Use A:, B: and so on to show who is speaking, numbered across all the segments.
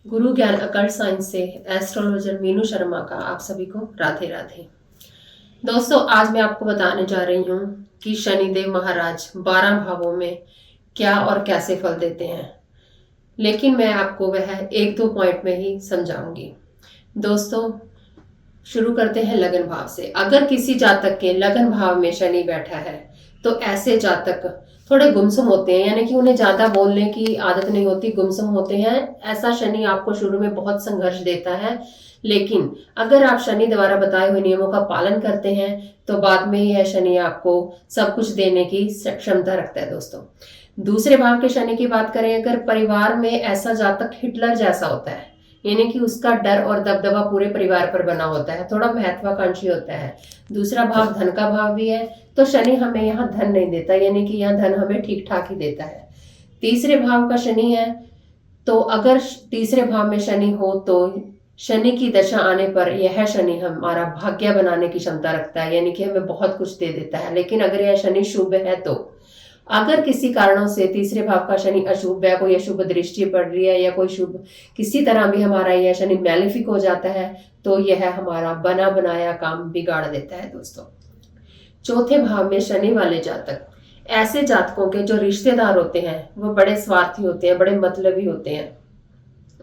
A: गुरु ज्ञान occult science से astrologer Meenu Sharma का आप सभी को राधे राधे। दोस्तों, आज मैं आपको बताने जा रही हूँ कि शनिदेव महाराज 12 भावों में क्या और कैसे फल देते हैं, लेकिन मैं आपको वह एक दो पॉइंट में ही समझाऊंगी। दोस्तों, शुरू करते हैं लगन भाव से। अगर किसी जातक के लगन भाव में शनि बैठा है तो ऐसे जातक थोड़े गुमसुम होते हैं, यानी कि उन्हें ज्यादा बोलने की आदत नहीं होती, गुमसुम होते हैं। ऐसा शनि आपको शुरू में बहुत संघर्ष देता है, लेकिन अगर आप शनि द्वारा बताए हुए नियमों का पालन करते हैं तो बाद में यह शनि आपको सब कुछ देने की क्षमता रखता है। दोस्तों, दूसरे भाव के शनि की बात करें, अगर परिवार में ऐसा जातक हिटलर जैसा होता है, यानी कि उसका डर और दबदबा पूरे परिवार पर बना होता है, थोड़ा महत्वाकांक्षी होता है। दूसरा भाव धन का भाव भी है, तो शनि हमें यहाँ धन नहीं देता, यानी कि यहाँ धन हमें ठीक ठाक ही देता है। तीसरे भाव का शनि है, तो अगर तीसरे भाव में शनि हो तो शनि की दशा आने पर यह शनि हमारा भाग्य बनाने की क्षमता रखता है, यानी कि हमें बहुत कुछ दे देता है। लेकिन अगर यह शनि शुभ है, तो अगर किसी कारणों से तीसरे भाव का शनि अशुभ है, कोई अशुभ दृष्टि पड़ रही है या कोई शुभ किसी तरह भी हमारा यह शनि मैलिफिक हो जाता है, तो यह हमारा बना बनाया काम बिगाड़ देता है। दोस्तों, चौथे भाव में शनि वाले जातक, ऐसे जातकों के जो रिश्तेदार होते हैं वो बड़े स्वार्थी होते हैं, बड़े मतलबी होते हैं।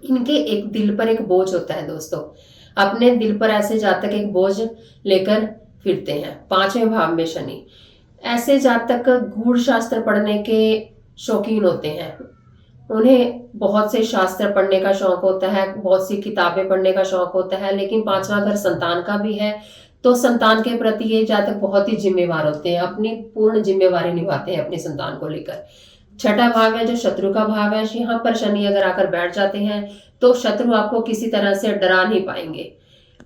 A: इनके एक दिल पर एक बोझ होता है। दोस्तों, अपने दिल पर ऐसे जातक एक बोझ लेकर फिरते हैं। पांचवें भाव में शनि, ऐसे जातक गूढ़ शास्त्र पढ़ने के शौकीन होते हैं। उन्हें बहुत से शास्त्र पढ़ने का शौक होता है, बहुत सी किताबें पढ़ने का शौक होता है। लेकिन पांचवा घर संतान का भी है, तो संतान के प्रति ये जातक बहुत ही जिम्मेवार होते हैं, अपनी पूर्ण जिम्मेवारी निभाते हैं अपनी संतान को लेकर। छठा भाव है जो शत्रु का भाव है। यहाँ पर शनि अगर आकर बैठ जाते हैं तो शत्रु आपको किसी तरह से डरा नहीं पाएंगे,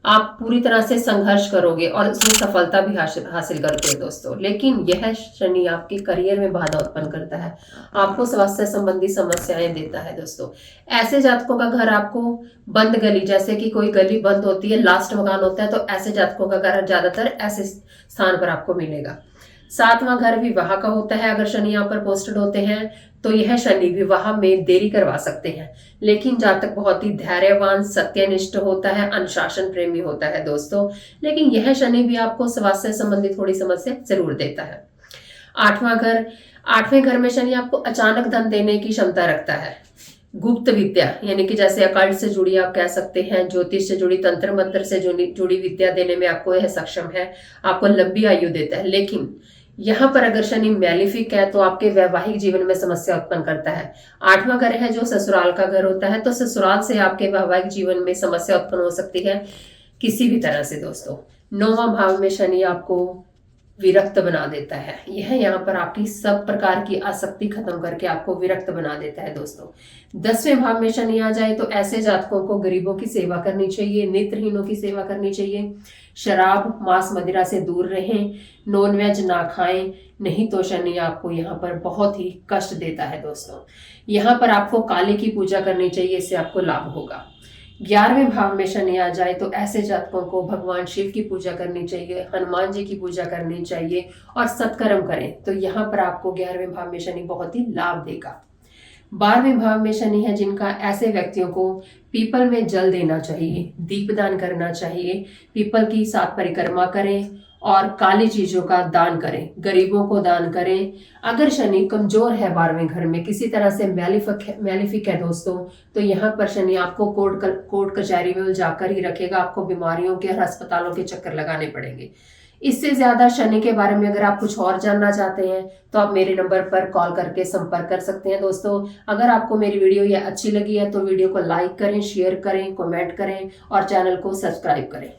A: आप पूरी तरह से संघर्ष करोगे और उसमें सफलता भी हासिल करते हैं। दोस्तों, लेकिन यह शनि आपके करियर में बाधा उत्पन्न करता है, आपको स्वास्थ्य संबंधी समस्याएं देता है। दोस्तों, ऐसे जातकों का घर आपको बंद गली, जैसे कि कोई गली बंद होती है, लास्ट मकान होता है, तो ऐसे जातकों का घर ज्यादातर ऐसे स्थान पर आपको मिलेगा। सातवां घर विवाह का होता है। अगर शनि यहाँ पर पोस्टेड होते हैं तो यह शनि विवाह में देरी करवा सकते हैं। लेकिन जातक बहुत ही धैर्यवान, सत्यनिष्ठ होता है, अनुशासन प्रेमी होता है। दोस्तों, लेकिन यह शनि भी आपको स्वास्थ्य संबंधी थोड़ी समस्या जरूर देता है। आठवें घर में शनि आपको अचानक धन देने की क्षमता रखता है। गुप्त विद्या, यानी कि जैसे अकल्ट से जुड़ी आप कह सकते हैं, ज्योतिष से जुड़ी, तंत्र मंत्र से जुड़ी विद्या देने में आपको यह सक्षम है, आपको लंबी आयु देता है। लेकिन यहाँ पर अगर शनि मैलिफिक है तो आपके वैवाहिक जीवन में समस्या उत्पन्न करता है। आठवां घर है जो ससुराल का घर होता है, तो ससुराल से आपके वैवाहिक जीवन में समस्या उत्पन्न हो सकती है किसी भी तरह से। दोस्तों, नौवां भाव में शनि आपको विरक्त बना देता है। यह यहाँ पर आपकी सब प्रकार की आसक्ति खत्म करके आपको विरक्त बना देता है। दोस्तों, 10वें भाव में शनि आ जाए तो ऐसे जातकों को गरीबों की सेवा करनी चाहिए, नेत्रहीनों की सेवा करनी चाहिए, शराब मांस मदिरा से दूर रहें, नॉनवेज ना खाएं, नहीं तो शनि आपको यहाँ पर बहुत ही कष्ट देता है। दोस्तों, यहाँ पर आपको काली की पूजा करनी चाहिए, इससे आपको लाभ होगा। 11वें भाव में शनि आ जाए तो ऐसे जातकों को भगवान शिव की पूजा करनी चाहिए, हनुमान जी की पूजा करनी चाहिए और सत्कर्म करें, तो यहाँ पर आपको 11वें भाव में शनि बहुत ही लाभ देगा। 12वें भाव में शनि है जिनका, ऐसे व्यक्तियों को पीपल में जल देना चाहिए, दीपदान करना चाहिए, पीपल की 7 परिक्रमा करें और काली चीजों का दान करें, गरीबों को दान करें। अगर शनि कमजोर है 12वें घर में, किसी तरह से मैलिफिक है दोस्तों, तो यहाँ पर शनि आपको कोर्ट कचहरी में उलझाकर ही रखेगा, आपको बीमारियों के और अस्पतालों के चक्कर लगाने पड़ेंगे। इससे ज्यादा शनि के बारे में अगर आप कुछ और जानना चाहते हैं तो आप मेरे नंबर पर कॉल करके संपर्क कर सकते हैं। दोस्तों, अगर आपको मेरी वीडियो ये अच्छी लगी है तो वीडियो को लाइक करें, शेयर करें, कमेंट करें और चैनल को सब्सक्राइब करें।